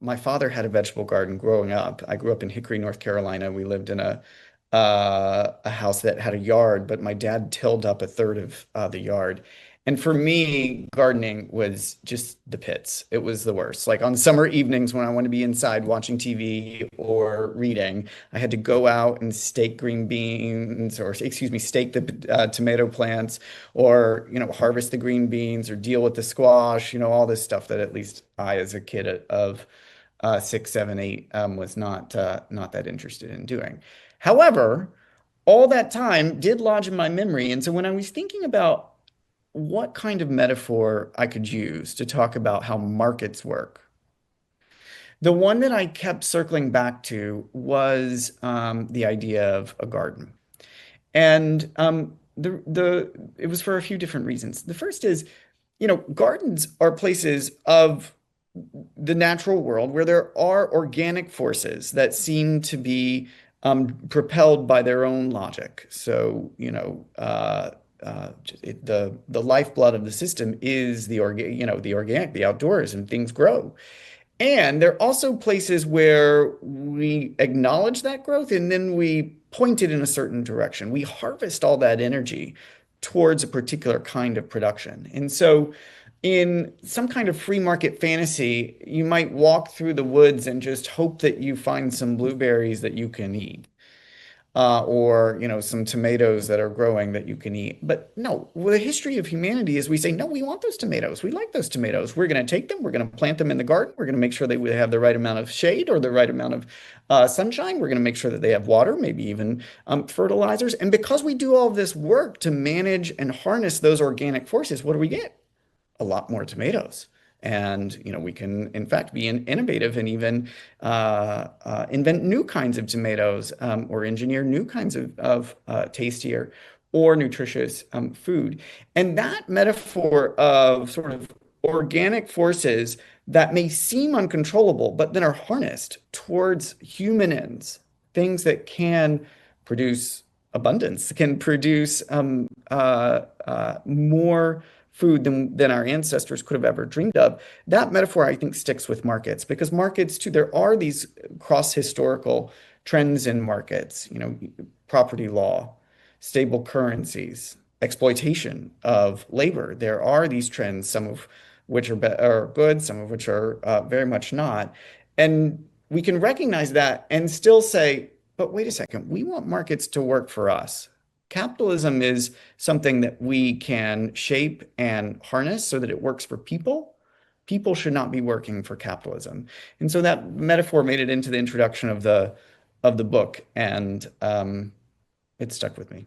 my father had a vegetable garden growing up. I grew up in Hickory, North Carolina. We lived in a house that had a yard, but my dad tilled up a third of the yard. And for me, gardening was just the pits. It was the worst. Like on summer evenings when I wanted to be inside watching TV or reading, I had to go out and stake green beans, or excuse me, stake the tomato plants, or harvest the green beans, or deal with the squash. All this stuff that at least I, as a kid of 6, 7, 8, was not that interested in doing. However, all that time did lodge in my memory, and so when I was thinking about what kind of metaphor I could use to talk about how markets work, the one that I kept circling back to was the idea of a garden. And it was for a few different reasons. The first is, gardens are places of the natural world where there are organic forces that seem to be propelled by their own logic. So, the lifeblood of the system is the organic, the outdoors, and things grow. And they're also places where we acknowledge that growth and then we point it in a certain direction. We harvest all that energy towards a particular kind of production. And so, in some kind of free market fantasy, you might walk through the woods and just hope that you find some blueberries that you can eat, or some tomatoes that are growing that you can eat. But no, well, the history of humanity is we say, no, we want those tomatoes. We like those tomatoes. We're going to take them. We're going to plant them in the garden. We're going to make sure they have the right amount of shade or the right amount of sunshine. We're going to make sure that they have water, maybe even fertilizers. And because we do all this work to manage and harness those organic forces, what do we get? A lot more tomatoes. And we can, in fact, be innovative and even invent new kinds of tomatoes, or engineer new kinds of tastier or nutritious food. And that metaphor of sort of organic forces that may seem uncontrollable, but then are harnessed towards human ends, things that can produce abundance, can produce more food than our ancestors could have ever dreamed of. That metaphor, I think, sticks with markets because markets, too, there are these cross-historical trends in markets, property law, stable currencies, exploitation of labor. There are these trends, some of which are good, some of which are very much not. And we can recognize that and still say, but wait a second, we want markets to work for us. Capitalism is something that we can shape and harness so that it works for people. People should not be working for capitalism. And so that metaphor made it into the introduction of the book, and it stuck with me.